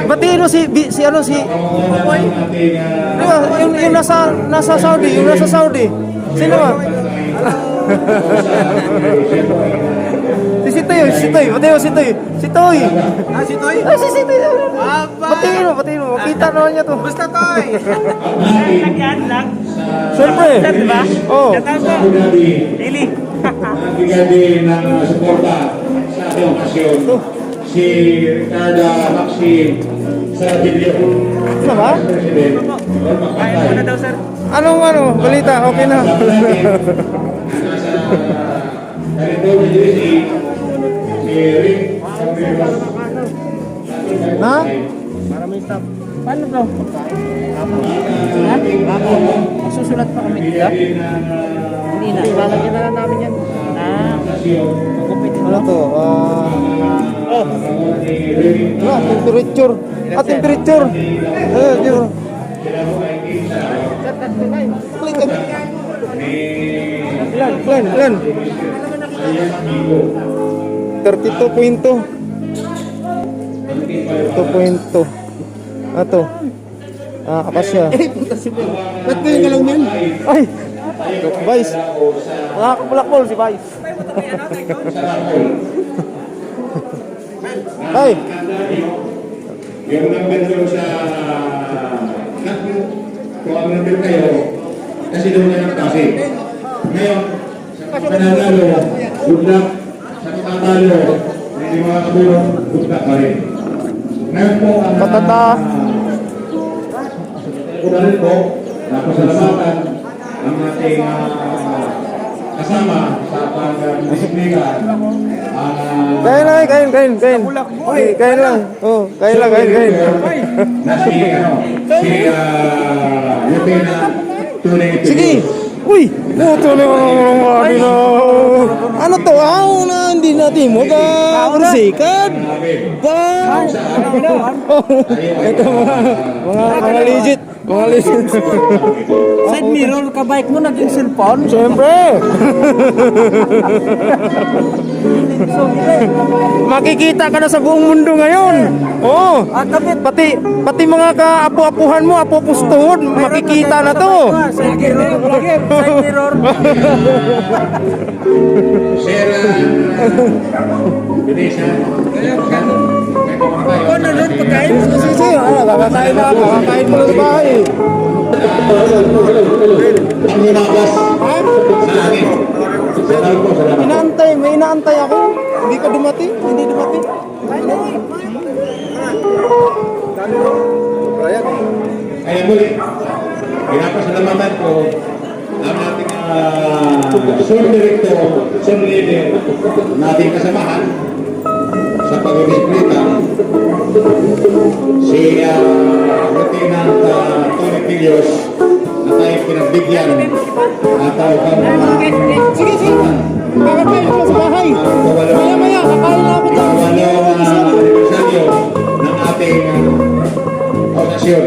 Batiin mo si ano si yung nasa Saudi, yung nasa Saudi. Sino ba? Si Toy. Batiin mo si Toy. Si Toy. Ah, si Toy? Ah, si Toy. Batiin mo. Makita naman niya to. Basta Toy. Lagyan lang. Siyempre. Diba? Oh. Daily. Nagbigay din ng suporta sa ating okasyon. Si Ricardo Maxim Sarabilio. Ano ba? Kaya mo na daw, sir. Anong balita? Okay na. Nasa California USA, si Rick Cabrera. Ha? Paano bro? Masusulat pa kami dito? Hindi na. Ilalagyan na lang namin yan. Ano to? Temperature. Temperature. Ilan? 32.2. Ato. Akasya. Ba't kayo galaw man? Ay! Vice. Nakakabulakbol si Vice. Ay! Yung number doon sa kung ang number kayo, kasi doon na yung kasi. Ngayon, sa pananalo, good luck. Sa katatalo, hindi mga kabulong, good luck pa rin. Ngayon po, ang unahin po, napasalamatan ang ating kasama sa pag-disiplina. Kain. Kain lang. Oh, kain lang. Na si Lieutenant Tunay. Sige. Uy, puto na mga na. Ano to? Hindi natin mo ka bersikat. Ba? Ito mga legit. Side mirror ka bike mo naging cellphone? Siyempre. Makikita ka na sa buong mundo ngayon. Oh, pati mga kaapu-apuhan mo, apu-pustuhod, makikita na to. Side mirror. Kung nanonood pagkain? Sige, kakakain na. Kakakain mo lang sa bahay. Ang hinabas sa akin. May inaantay ako. Hindi dumating. Kaya muli, pinapasalamatan ko ang ating Zone Director, Zone Leader, nating kasamahan sa pag-disiplina, si Lieutenant Tony Pilios, na tayo pinagbigyan at tayo Sige. Kakakain ko sa bahay. Maya, kakain na ako dyan. anibersaryo ng ating okasyon.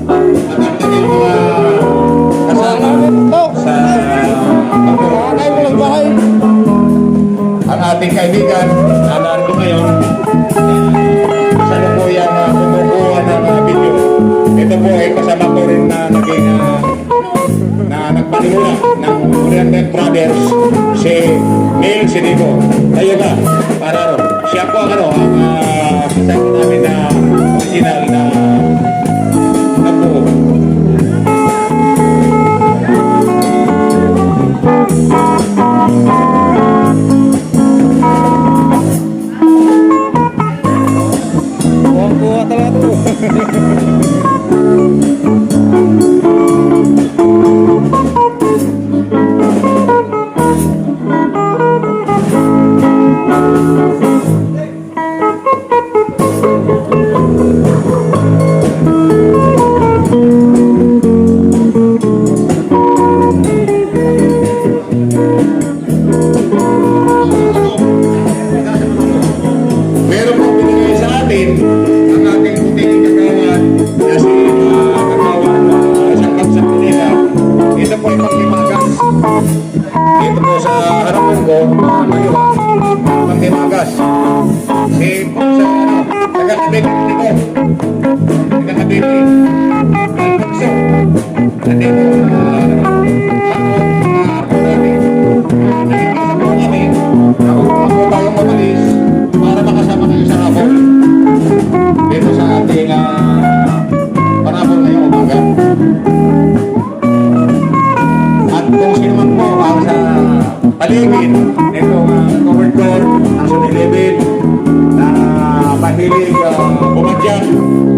At ang kanyang mga kasama sa Kakakain ko lang bahay. ang ating kaibigan na narito ngayon sa lukuyan na tumukuha ng video. Ito po ay kasama ko rin na naging na nagpanimula ng Oriental Brothers, si Neil Sinibo. Tayo ba? Para siya po ang kasama namin na original na nagbuo. Buwan-buwa talaga to. Dito po sa harapan ko, kaliwa, panghimagas. Si po sa taga-kabili ko. Taga-kabili. Alpakso. Nandito, nakikita po kami, ako tayong mabilis para makasama kayo sa hapon. Dito sa ating panabol ngayong umaga. At kung sino man po ang sa paligid nitong covered door, ang sunilibid, na mahilig bumadyak,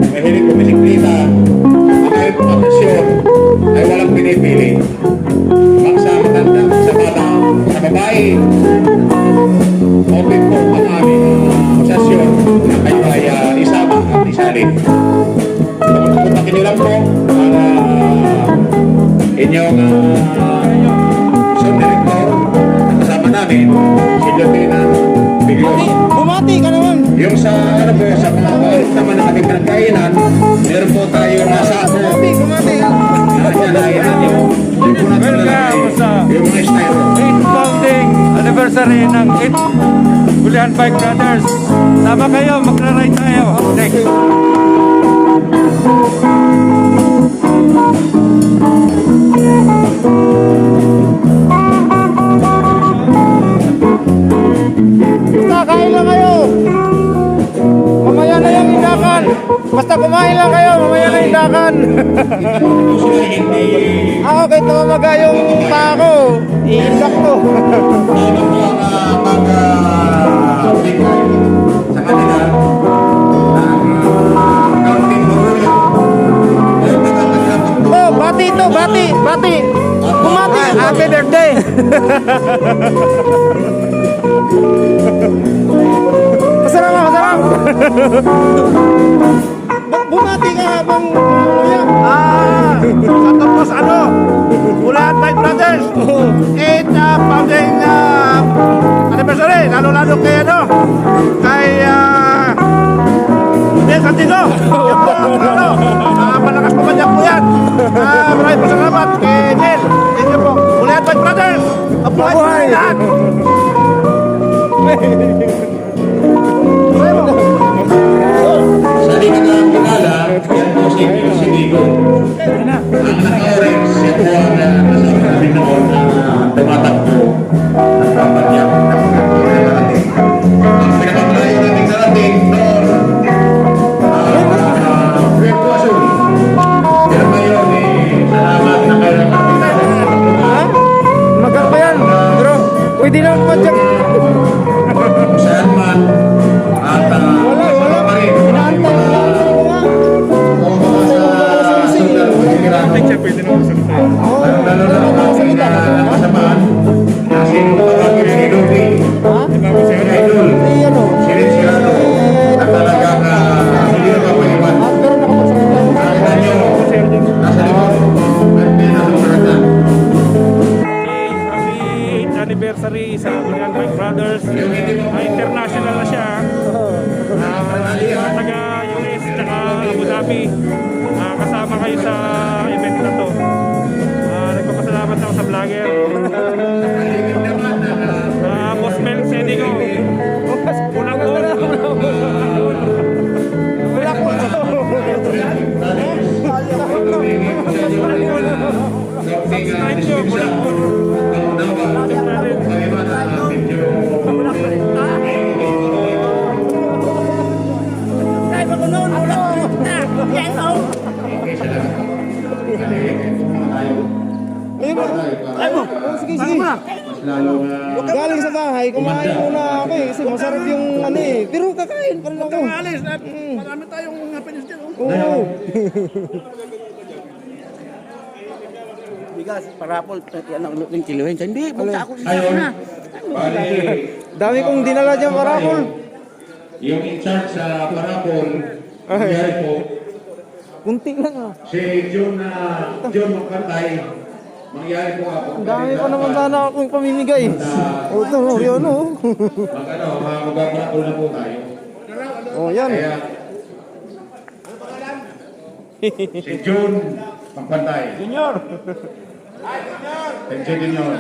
mahilig bumisiklita, mahilig pumakasyon, ay walang pinipili. Sa matanda, sa bata, sa babae, open po ang aming posasyon na kayo ay isama at isalin. Pumuntakin nyo lang po ang inyong son director na kasama namin, si Lieutenant Biglios. Bumati ka naman. Yung sa ano po, sa mga kalit naman na ating pinagkainan, meron po tayo nasa ako. Bumati. Yan ay yung Welcome sa yung mga styro. 8th founding anniversary ng 8th Bulihan Bike Brothers. Sama kayo, magra-ride tayo. Next. Kakain lang kayo. Mamaya na yung indakan. Basta kumain lang kayo, mamaya na yung indakan. Sila hindi Ako kahit namamaga yung paa ko, i-indak to. ano po ang mag-bigay sa kanila ng counting morulo. Ay, nagkakagapag po. Oh, bati to, bati, bati. Bumati. Happy birthday. Masarap ba, masarap. Bumati ka habang lumuluya. Sa tapos ano? Bulihan Bike Brothers. 8th founding anniversary. Lalo-lalo kay ano? Kay Nel Santiago. Yan po, ano? Malakas pa ba niya po yan? Maraming pasalamat kay Nel. Thank you po. Bulihan Bike Brothers. Mabuhay po lahat. Sa di ka na kilala, yan po si Digo. Ang naka-orange, siya po ang kasama namin noon na tumatakbo at papadyak ng narating. Ang pinakapalayo nating narating noon, Puerto Azul. Pero ngayon, salamat na kayo ng Ha? Magang pa yan. Pero pwede na pumadyak. kung saan man. At Wala. pa rin. Inaantay ko lang ako nga. Kung mga sa sundalo, pagkirano. Oo. Lalo na ang aking kasamaan na si Lupi, Ha? si Idol, Hindi ano. si Rinciano, na talagang hindi na kapaliwan. At pero nakapagsalita ko. Nakita nyo, nasa likod, at may nasa maragdan. Happy 8th anniversary sa Bulihan Bike Brothers. International na siya. Taga US tsaka Abu Dhabi. Kasama kayo sa event na to. Nagpapasalamat ako sa vlogger. Boss Mel Sedigo. Kulang ko. Sige. Galing sa bahay, kumain muna ako eh. Kasi masarap yung ano eh. Pero kakain pa rin ako. Alis, marami tayong finish dyan. Oo. Bigas, parapol, yan ang luting kiluhin. Hindi, punta ako sa Ayun, na. bali, Dami kong dinala dyan parapol. yung in charge sa parapol, nangyari po, Kunti lang ah. si John Magpantay, mangyari po ako. Ang dami pa naman sana akong pamimigay. O ito, yun o. Magpaparapol na po tayo. O yan. Kaya, si John Magpantay. Tensi Junior.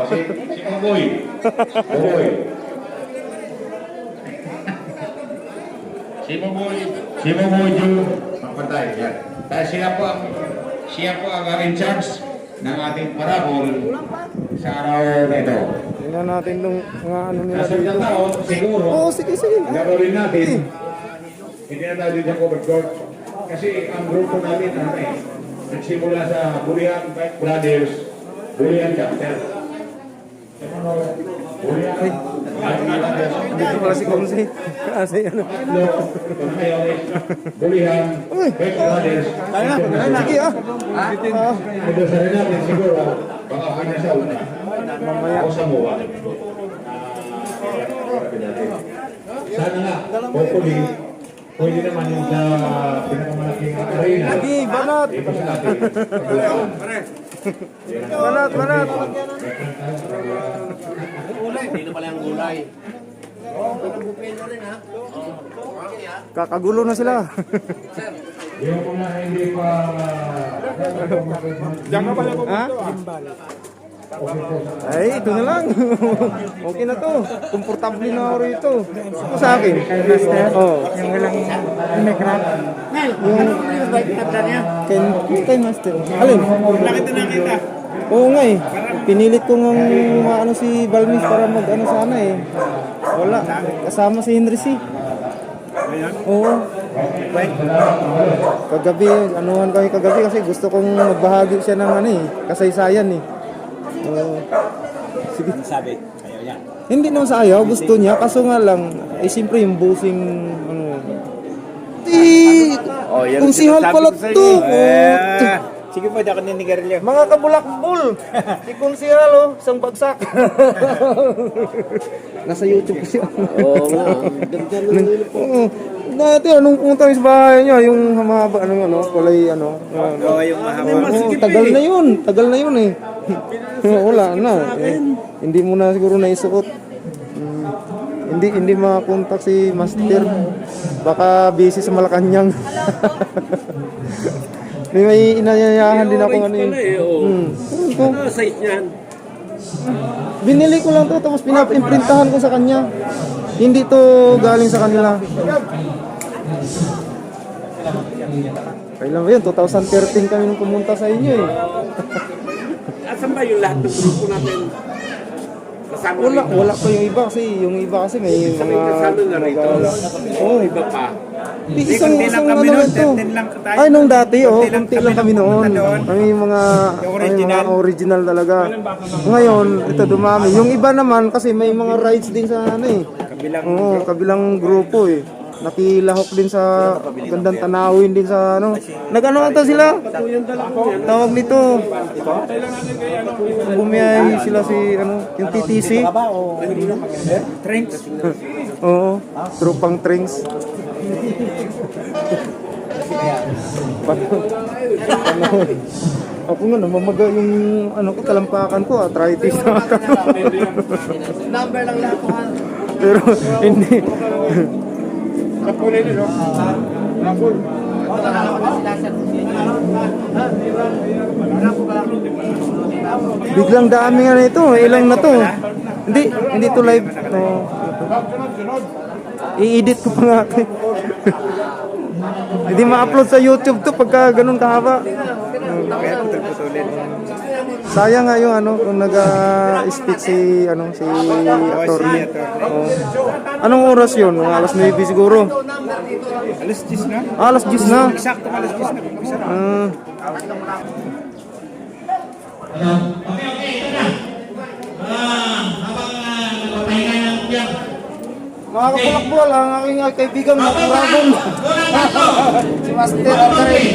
Si Buboy. Buboy. Si Buboy Ju. Pagpatay. Yan. Dahil siya po ang in charge ng ating parabol sa araw na ito. Tingnan natin nung mga ano nila Nasa dito. ng tao, siguro, Oo, sige. gagawin natin, hindi na tayo dito covered court. Kasi ang grupo namin, nagsimula sa Bulihan Brothers, Bulihan Chapter. Bulihan, Dito pala si Kumsi. Kasi ano. Bulihan, Brothers. Sige ah. Ito sa rin natin siguro, baka pinasauna. Ako sa MOA. Sana nga, hopefully, pwede naman yung sa pinakamalaking arena. Lagi, banat. Dito sa atin. Banat. Kakagulo na sila. Yung mga hindi pa... Ha? Ay, ito na lang. Okay na to. Komportable na ako rito. Ito sa akin. Oh. Yung walang migrant. Yung kay master. Alin? Nakita. Oo nga eh. Pinilit ko ng ano si Balmis para mag ano sana eh. Wala. Kasama si Henry C. Oo. Kagabi, anuhan kami kagabi kasi gusto kong magbahagi siya ng ano eh, kasaysayan eh. Oo. Sige. Sabi, ayaw yan. Hindi naman sa ayaw, gusto niya, kaso nga lang, eh siyempre yung busing, ano. Kung sihal pala to. Sige po, ako ninigarilyo. Mga kabulakbol. Si Kunsihal oh, isang bagsak. Nasa YouTube kasi. Oo nga. Oo. Dati anong punta sa bahay niya, yung mahaba ano, kulay ano. Oo, yung mahaba. Oo, tagal na yun eh. Wala na. Hindi mo na siguro naisuot. Hindi makakontak si Master. Baka busy sa Malacanang. May inayayahan din ako ano yun. Ano size niyan? Binili ko lang to tapos pinapimprintahan ko sa kanya. Hindi to galing sa kanila. Kailan ba yun? 2013 kami nung pumunta sa inyo eh. Asan ba yung lahat ng grupo natin? Kasama Wala pa yung iba kasi may mga kasama na rito. Oo, Iba pa. isang ano kami lang noon, to. 13 lang tayo. Ay, nung dati, Konti lang konti kami lang kami nung noon. pumunta doon. Kami yung mga original talaga. Ngayon, ito dumami. Yung iba naman kasi may mga rides din sa ano eh. Kabilang grupo eh. Nakilahok din sa gandang tanawin din sa ano. Nag-ano ata sila? Tawag nito. Bumiyay sila si ano, yung TTC. Drinks. Oo, tropang Trings. Ako nga, namamaga yung ano ko, talampakan ko, arthritis na ako. Number lang lahat ko. Pero hindi. Biglang dami nga nito, ilang na to. Hindi to live. I-edit ko pa nga. Hindi ma-upload sa YouTube to pagka ganun kahaba. Sayang nga yung ano kung nag-speak si actor. Anong oras yun? Mga alas 9 siguro. Alas 10 na? Alas 10 na. Eksakto alas 10 na. Mga kapulakbol, ang aking kaibigan na Dragon. Si Master Alcarin.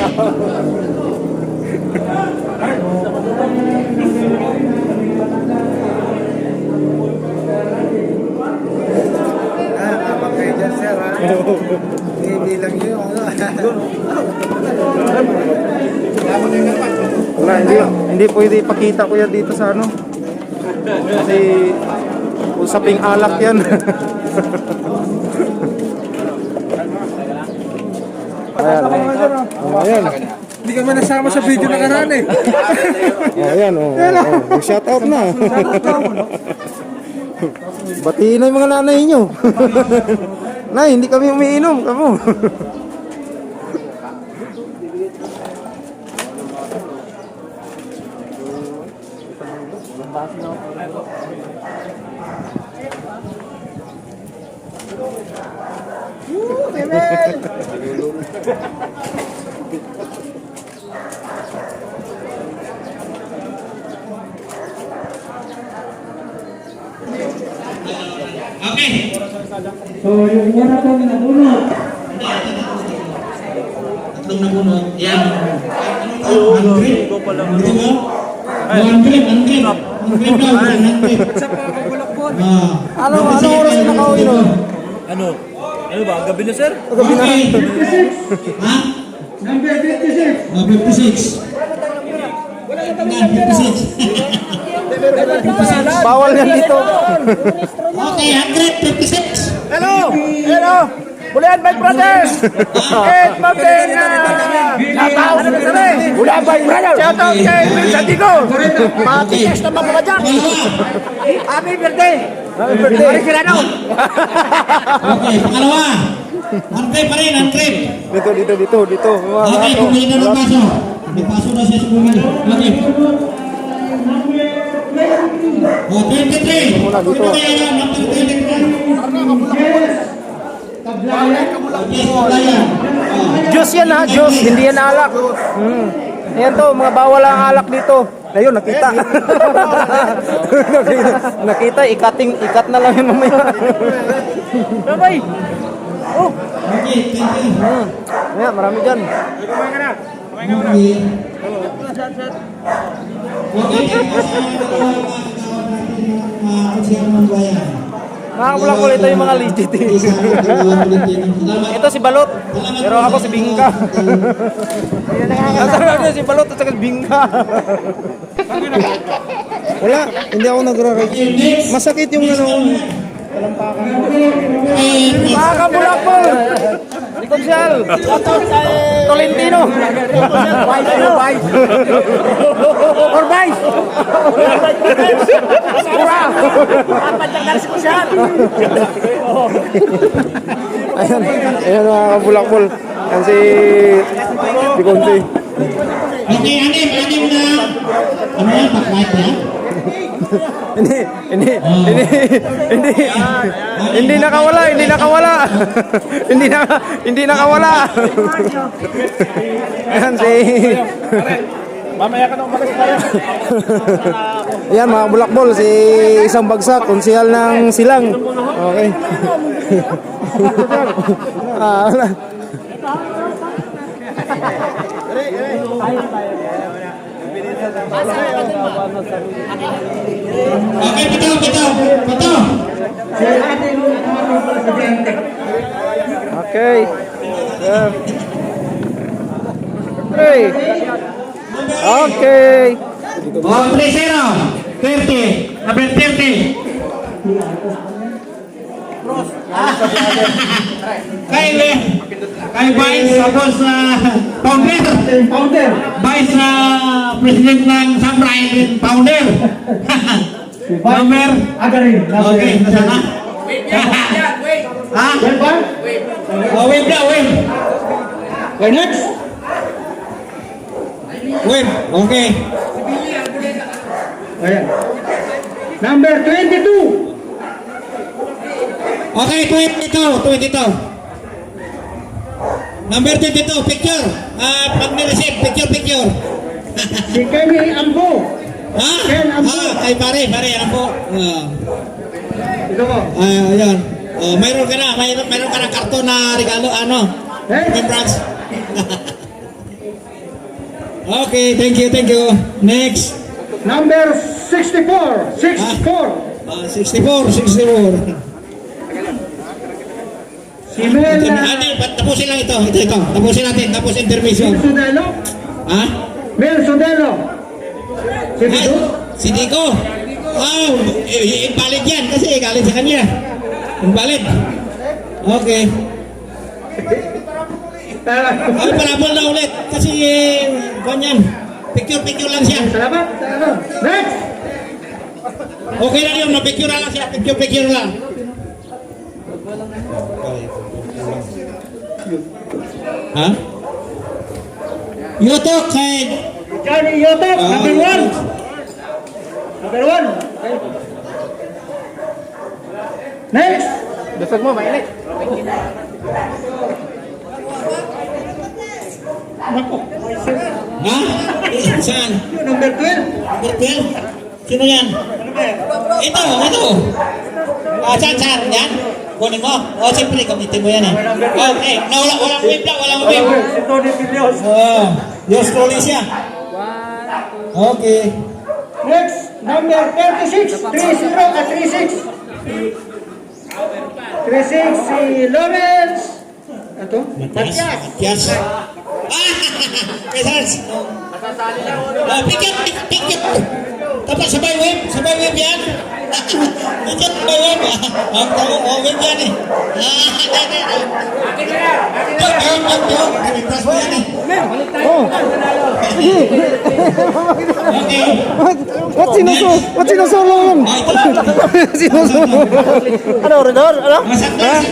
Kapag kayo dyan, sir, ha? Hindi lang yun. Wala, hindi pwede ipakita ko yan dito sa ano. Kasi usaping alak yan. Ayan. Ayan. Hindi ka man nasama sa video na karaan eh. Ayan, shout out na. Batiin na yung mga nanay nyo. Nay, hindi kami umiinom, kamo. So, yung una pong nabunod. Tatlong nabunod. Yan. Andrip. Ito mo? Andrip daw. Andrip. Ano oras na nakauinom? Ano ba? Gabi na, sir? Gabi na. Okay, 56. Ha? Number 56. 56. 56. Bawal yan dito. Okay, 156. Hello! Hello! Bulian Bike Brothers! And Mountain! Shout out! Bulian Bike Brothers! Shout out kay Bill Santiago! Matigas na mga dyan! Happy birthday! Happy birthday! Happy Kirano! Okay, pangalawa. Andrip pa rin, Andrip. Dito. Okay, bumili na ng paso. May paso na siya sa bumili. Okay. O, 23. Sino kaya yan? Number 23. Yes, Tablayan. Juice yan ha, juice. Hindi yan alak. Ayan to, mga bawal ang alak dito. Ayun, nakita. Nakita, ikat na lang yun mamaya. Bye-bye. Oh, Okay, thank you. ayan, marami dyan. Okay. Mga kulak ito yung mga legit eh. Ito si Balot, pero ako si Bingka. Nasarap si Balot at saka si Bingka. Wala, hindi ako nagra-ride. Masakit yung ano. Mga kabulakbol! Ikosyal! Tolentino! Orbay! Ura! Ayan mga kabulakbol. Yan si Conte. Okay, anim na. Ano yan, pakwait na? Hindi nakawala. Hindi nakawala. Ayan si... Mamaya ka na umalis tayo. Ayan mga bulakbol, si isang bagsak, konsehal ng Silang. Okay. Wala. Okay, betul. Okay. Yeah. Okay. Oh, Presero, 30, number 30. Kay Vice, tapos founder. Vice President ng Samurai, founder. Number? Okay, nasana? Wait. Ha? Oh, wait. Okay, next. Wait, okay. Number 22. Okay, 22. Number 22, picture. Pag nireceive, picture. Si Kenny Ambo. Ha? Kay pare, ano po? Ito ko. Ayan. Mayroon ka na karton na regalo, ano? Remembrance. Okay, thank you. Next. Number 64. 64. Si Mel Tapusin lang ito. Tapusin natin, tapos intermission. Sudelo. Ha? Mel Sudelo. Si Ay, Bido. si Dico. Oh, invalid yan kasi galing sa kanya. Invalid. Okay. Ay, parabol na ulit. Kasi, ganyan. Picture lang siya. Salamat. Next! Okay lang yun, picture lang siya. Picture lang. Ha? Yotok kay... Johnny Yotok, number 1. Number 1. Next! Dasag mo, mainit. Ha? Saan? Number 12. Number 12? Sino yan? Ito. Saan? Yan? Kunin mo? Siyempre, gamitin mo yan eh. Okay. Walang wave lang, walang wave. Si Tony Pilios. Diyos truly siya. Okay. Next, number 36. 30 at 36. 36 si Lawrence. Ito? Matias. Pesas. Pikit. Tapos sabay wave yan. Pikit, sabay wave. Wave yan eh. Impress mo yan eh. Oh. Okay. Ba't sinusolo yun? Sinusolo. Ano, Redor? Ano? Sa class.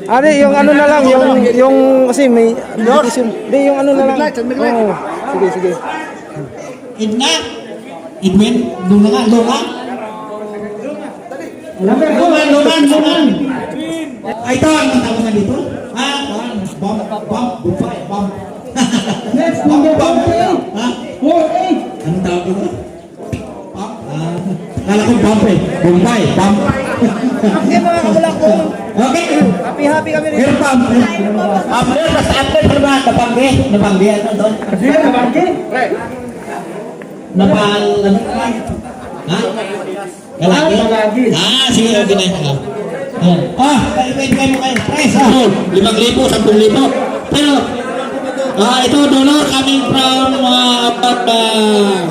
Ano, yung ano na lang, yung kasi may invitation. Hindi, yung ano na lang. Oo. Sige. Edna. Edwin. Lungan. Ay, ito ang tawag na dito. Bomb. Next, number 48. Ha? 48. Anong tawag dito? Kala ko bump eh. Bombay. Okay, mga kabulakong. Okay. Happy kami rin. Pero bump. Pero basta after ko ba? Napanggi. Ano doon? Sino na bangki? Ano naman? Ha? Galagi? Sige, okay na yun. Pwede mo kayo. Press, 5,000, 10,000. Pero, ito, donor coming from,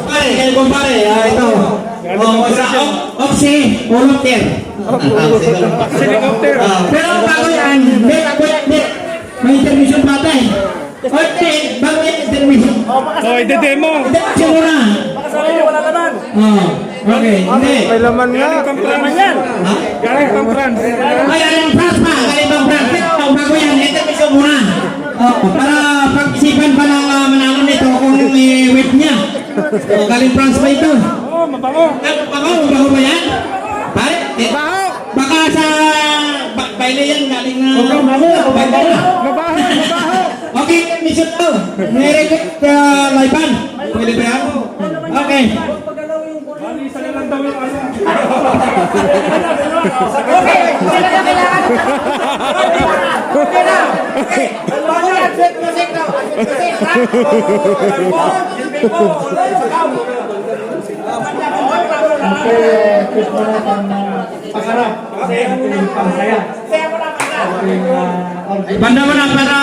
pare, kayo kong pare, ito. Oxy, volunteer. Pero bago yan, may intermission pa tayo. Okay, bago yan intermission. ide-demo. Intermission muna. Okay, hindi. May laman nga. Ha? Galing pang France. Ay, ang France pa, galing bang France. Ito, bago yan, intermission muna. Para pag-isipan pa ng manalo nito kung i-whip niya. Galing France pa ito. Mabango. Bago ba yan? Pare? Baka sa baile yan, galing na... Mabaho. Okay, mission to. May request Laiban. Pwede ba yan? Okay. Isa na lang daw yung ano. Banda mo na para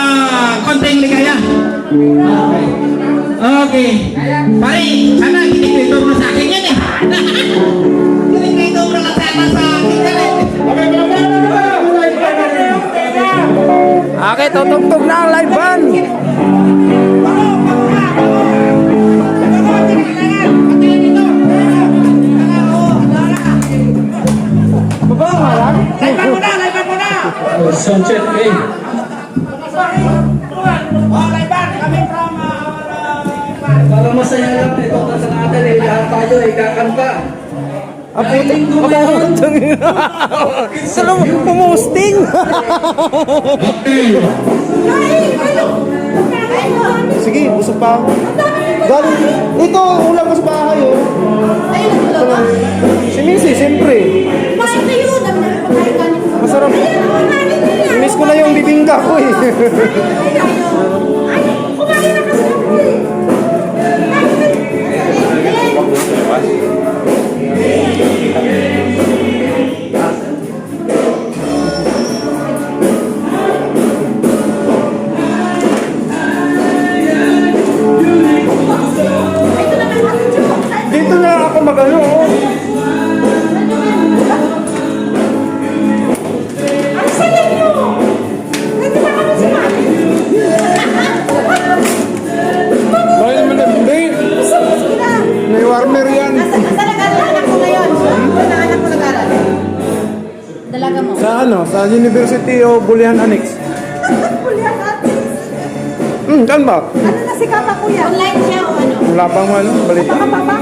konting ligaya. Okay. Pare, sana kinikito mo sa akin yan eh. Kinikito mo na sana sa akin yan eh. Okay, tutugtog na ang live band. Mabaho nga lang. Laiban mo na! Sunset, eh. Para masaya lang ito sa natin eh. Lahat tayo eh. Kakanta. Saan mo pumusting? Sige, busog pa ako. Galing, ito, ulam ko sa bahay, oh. Si Missy, siyempre. Masarap. Miss ko na yung bibingka ko, eh. Dito na ako mag-ano, oh. Sa University of Bulian Annex. Kan ba? Ano na si Kaka Kuya? Online siya o ano? Wala pang ano, balita. Kapapa?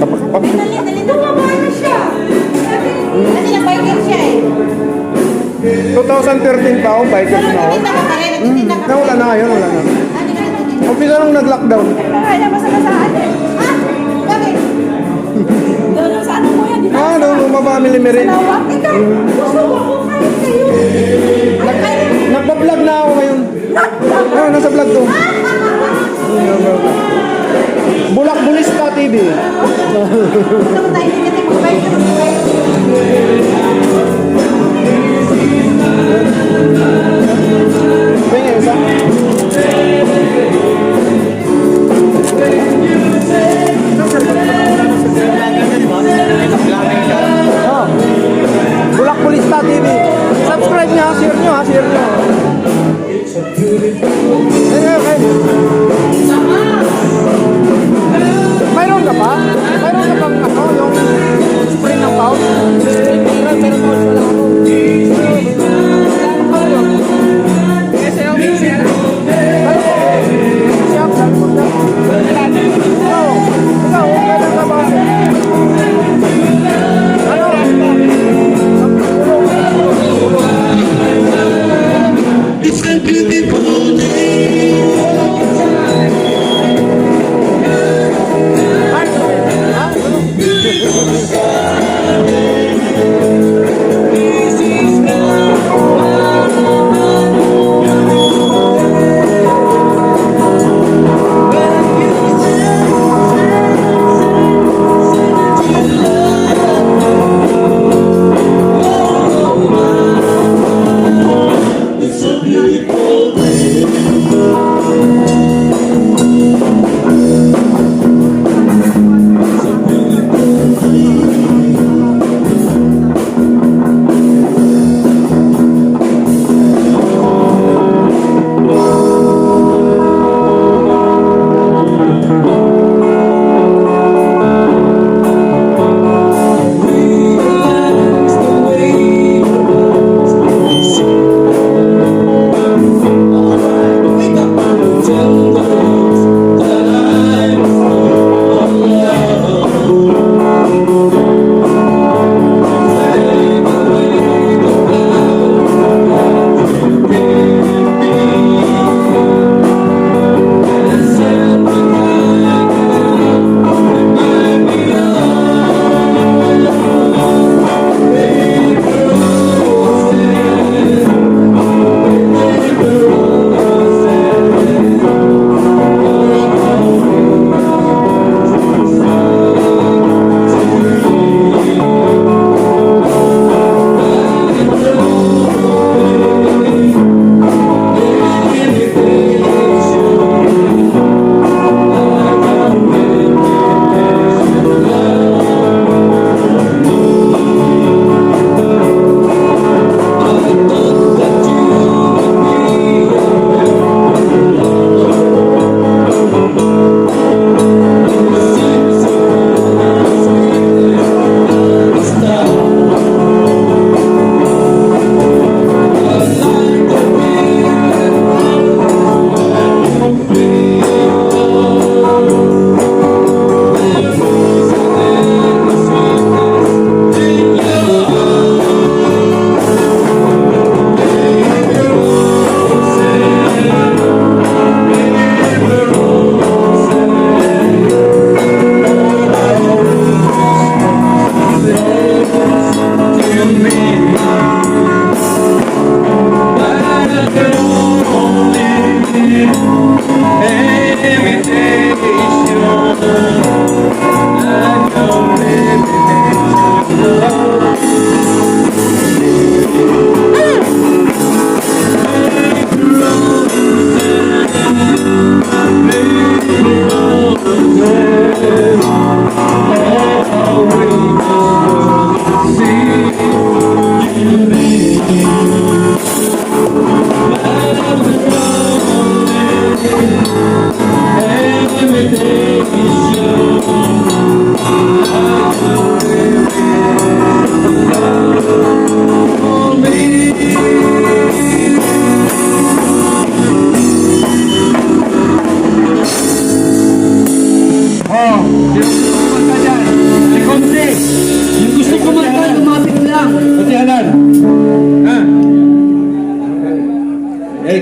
Kapakapap. Dali. Tumama na siya. Kasi nag-biker siya eh. 2013 pa ako, bikers na ako. Nagtitinda ka pa rin. Nagtitinda ka pa Wala na ngayon, wala na. Ano ka nagtitinda? Umpisa nung nag-lockdown. Kaya masakasaan eh. Ah! Bakit? Doon sa ano mo yan? Di ba? Doon, mamamili mi rin. Lawak? Ikaw, gusto mo ko kahit kayo. Nagpa-vlog na ako ngayon. Nasa vlog to. Bulak Bulista TV. Gusto mo tayo, hindi mo biker. Tingin isa. Oh. Bulak Bulista TV. Subscribe niya, share niyo, share niyo. Okay. Mayroon ka pa? Mayroon ka bang ano, yung spray ng pouch? Pero pouch wala ako. Ano yun? Shop, sabi mo siya. Ikaw, kailan ka ba? It's a beautiful day.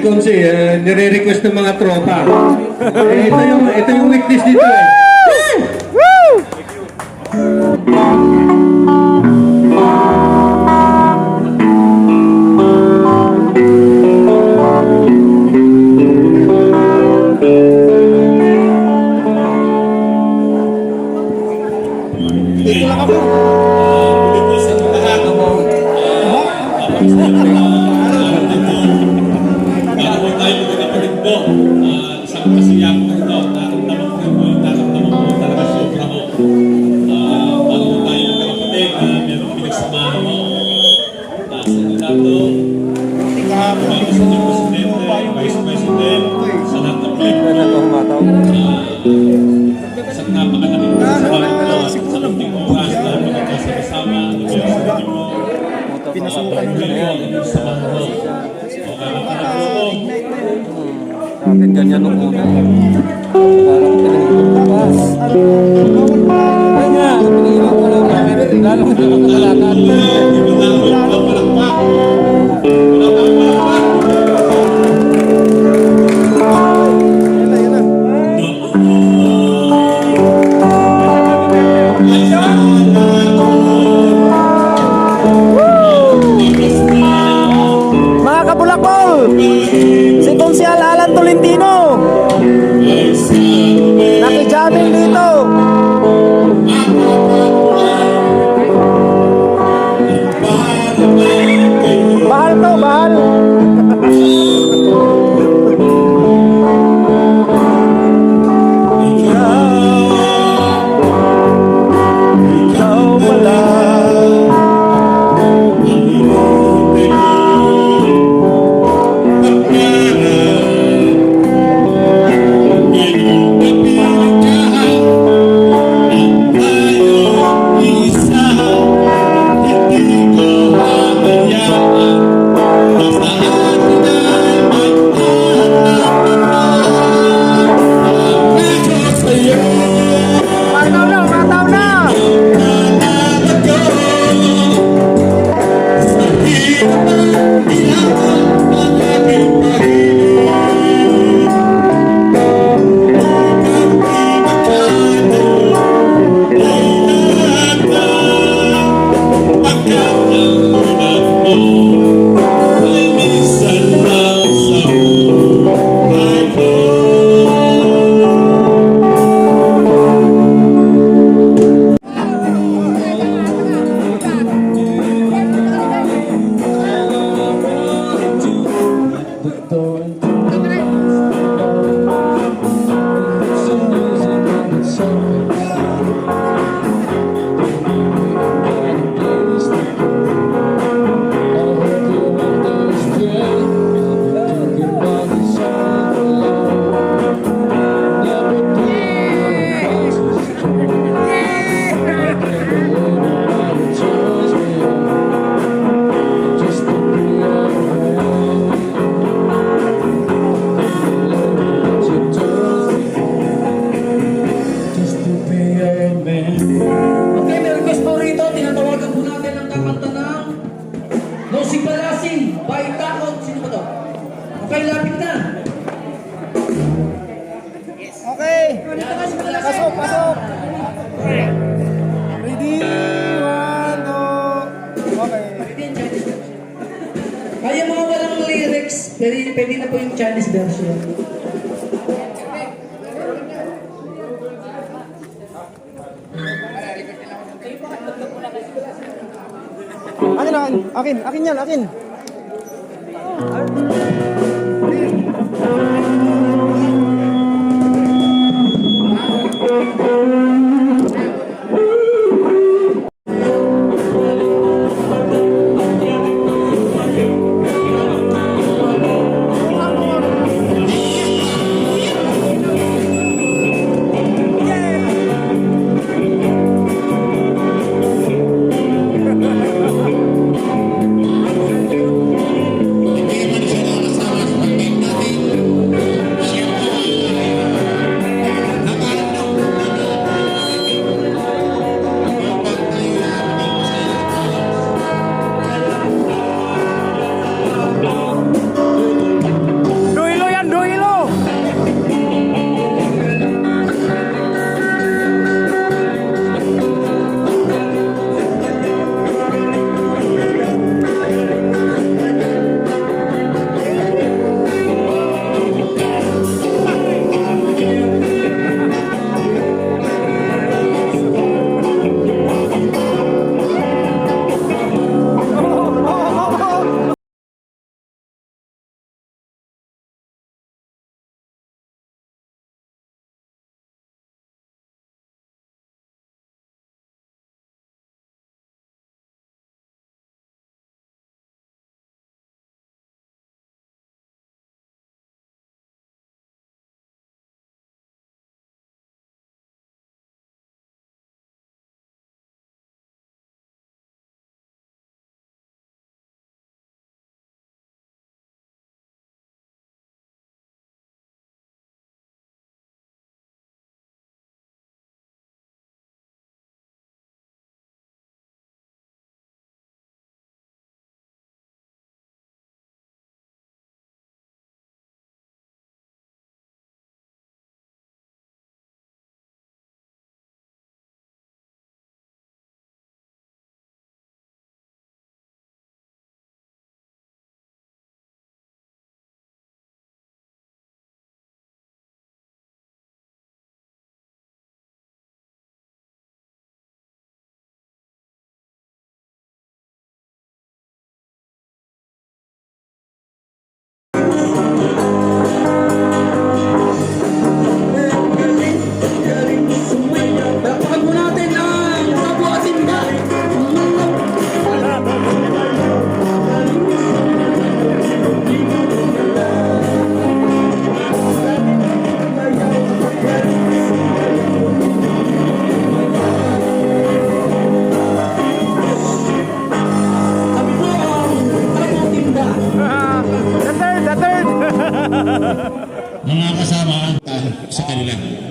Consi, nire-request ng mga tropa. Ito yung weakness dito eh. Bago tayo magkakapatid po, isang kasiyak ko ito, nararamdaman ko talaga sobra ko. Bago tayo magkakapatid, meron pinagsamahan mo. Sa Senado, bago sa Diyong Presidente, Vice President, sa lahat ng Pilipino. Isang napakalaking pinagsamahan ko at sa kunting oras na magkakasama-sama, nagkakasama mo. Pinasukan ng ngayon, samahan mo. Akin ganyan nung una. Parang pinagbubukas. Ay nga, pinigilan ko lang namin. Lalo ko naman kalakad. Mga kabulakol, si Konsyal Alan Tolentino, nakijamming dito. Bahal to, bahal. Ikaw pala. Mataw na! Okay, may request po rito. Tinatawagan po natin ang kakanta ng Nosing Palasin, by Takot. Sino ba to? Okay, lapit na. Okay. Pasok, pasok. Ready? 1, 2. Okay. Kaya mga walang lyrics, pwede na po yung Chinese version. Akin yan, akin. Hindi man siya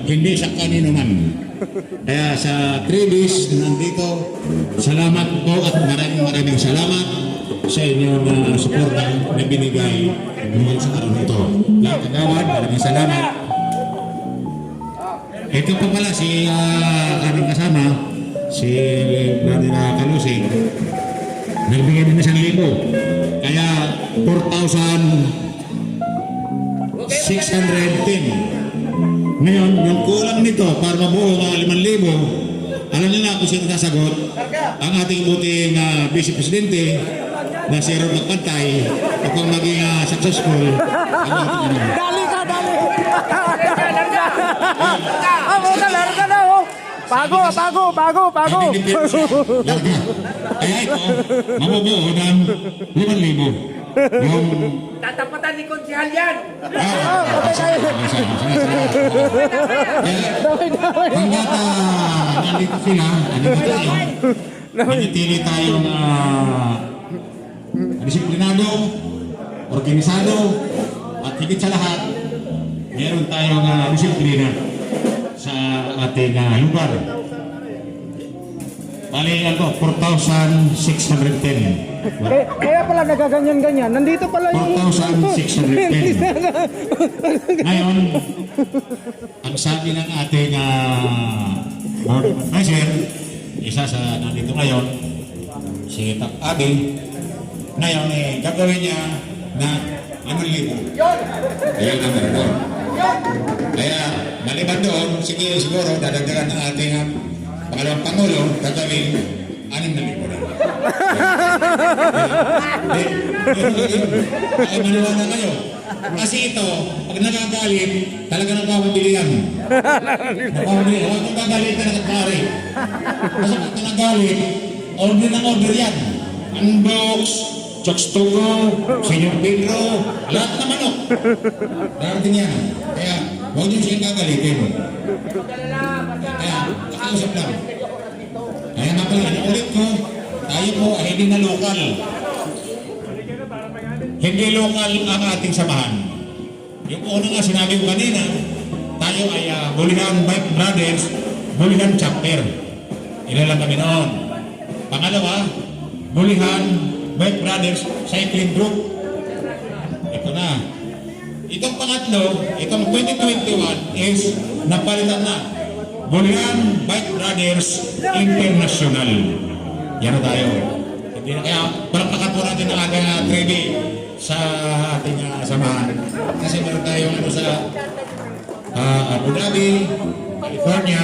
hindi sa kanino man. Kaya sa Travis na nandito, salamat po at maraming salamat sa inyong suporta na binigay ngayon sa araw nito. Lahat kagawad, maraming salamat. Ito pa pala si aming kasama, si Brother Kalusing. Nagbigay din 1,000. Kaya 4,610. Ngayon, yung kulang nito para mabuo mga 5,000, alam niyo na kung sino sasagot, ang ating buting Vice Presidente na si Ron Magpantay upang maging successful ang ating Dali ka, dali! Larga na, oh! Bago! Kaya ito, mabubuo ng 5,000. Yung Tatapatan ni Konsihal yan! hanggat nandito sila, manitili tayong disiplinado, organisado, at higit sa lahat, meron tayong disiplina sa ating lugar. Bali, 4,610. Kaya pala nagaganyan-ganyan. Nandito pala yung... 4,610. Ngayon, ang sabi ng ating board of advisor, isa sa nandito ngayon, si Tap Abi, ngayon gagawin niya na 5,000. Ayan ang meron. Kaya, maliban doon, siguro dadagdagan ng ating pangalawang Pangulo, gagawin 6,000 na. Ay, maniwala kayo. Kasi ito, pag nagagalit, talaga nagpapabili yan. Nagpapabili. Huwag kong gagalit na nagpapari. Kasi pag nagagalit, order ng order yan. Unbox, Chokes to go, Senyor Pedro, lahat na manok. Darating yan. Kaya, huwag niyo siyang gagalitin. Kaya, kakausap lang. Kaya nga pala, ulit ko, tayo po ay hindi na lokal. Hindi lokal ang ating samahan. Yung una nga sinabi ko kanina, tayo ay Bulihan Bike Brothers, Bulihan Chapter. Ilan lang kami noon. Pangalawa, Bulihan Bike Brothers Cycling Group. Ito na. Itong pangatlo, itong 2021 is napalitan na. Bulihan Bike Brothers International. Yan na tayo. Hindi na kaya palakpakan po natin ang ating Trevi sa ating samahan. Kasi meron tayong sa Abu Dhabi, California,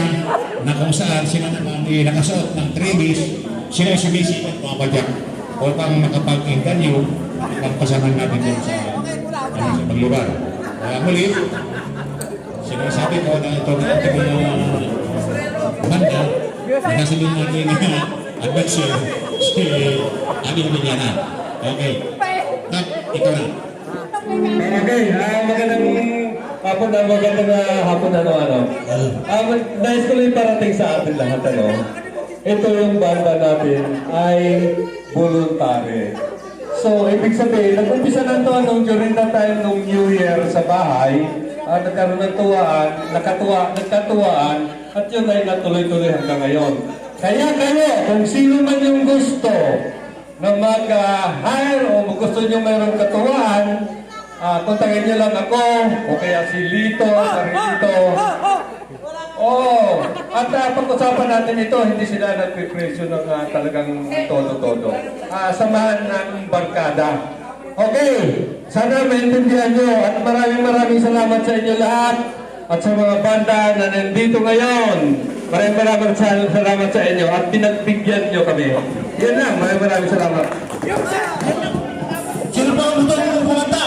na kung saan sila naman nakasuot ng Trevis, sila sumisipat mga padyak upang makapag-interview ang pasaman natin doon sa paglubar. Kaya muli, sinasabi ko na ito na ating banda, nakasaling natin adventure si Abi Miliana. Okay. Tap, ito na. Okay, magandang hapon nais ko lang parating sa atin lahat, ito yung banda natin ay voluntary. So, ibig sabihin, nag-umpisa na ito during the time ng New Year sa bahay, nagkaroon ng nagkatuwaan, at yun ay natuloy-tuloy hanggang ngayon. Kaya kayo, kung sino man yung gusto na mag-hire o gusto nyo mayroong katuwaan, kontakin nyo lang ako, o kaya si Lito, Carlito. At pag-usapan natin ito, hindi sila nagpipresyo ng talagang todo-todo. Samahan ng barkada. Okay, sana maintindihan nyo at maraming salamat sa inyo lahat at sa mga banda na nandito ngayon. Maraming salamat sa inyo at pinagbigyan nyo kami. Yan lang, maraming salamat. Sino pa ang gusto mong kumanta?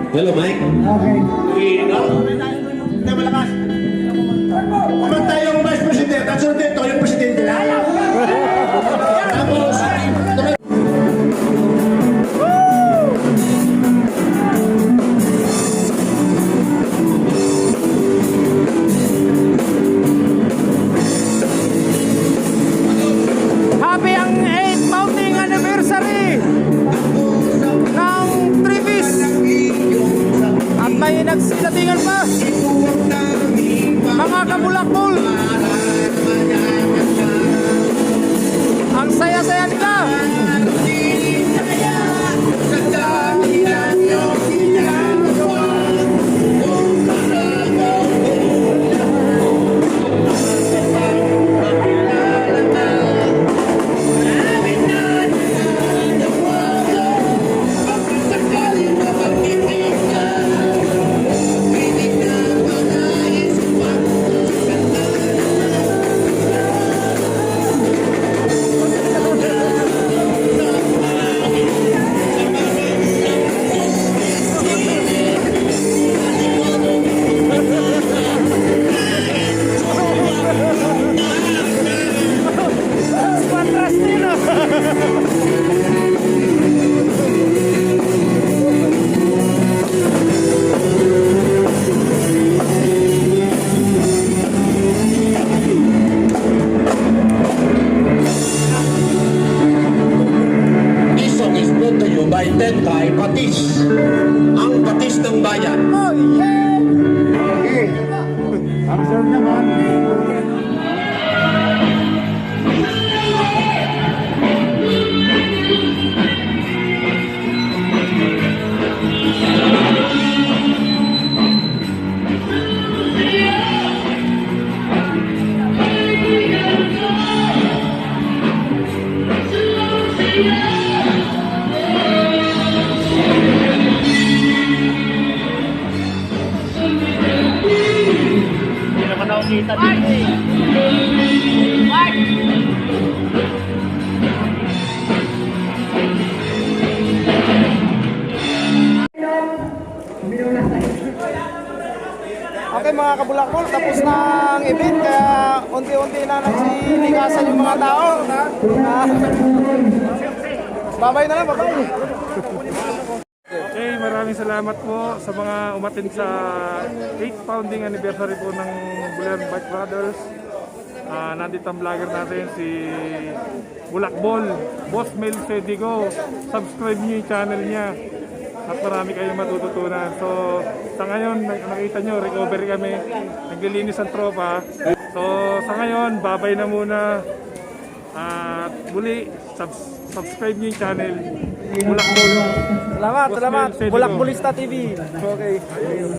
Hello, Mike. Kung tayong vice president, at sunod ito, yung presidente na. Tapos, Happy ang 8th founding anniversary ng Trivis. At may nagsilatingan pa. Mga kabulakbol. Ang saya-saya nila. This song is brought to you by Tentay Batis, ang batis ng bayan. Okay mga kabulakbol, tapos na ang event kaya unti-unti na nagsiligasan yung mga tao. Babay na lang, babay. Okay, maraming salamat po sa mga umatin sa 8th founding anniversary po ng Bulacan Bike Brothers. Nandito ang vlogger natin si Bulakbol, Boss Mel Sedigo. Subscribe niyo yung channel niya at marami kayong matututunan. So sa ngayon, nakita nyo, recovery kami, naglilinis ang tropa. So sa ngayon, babay na muna. At muli, subscribe niyo yung channel Bulakbol. Salamat, Boss salamat. Mel Sedigo. Bulakbolista TV. Okay.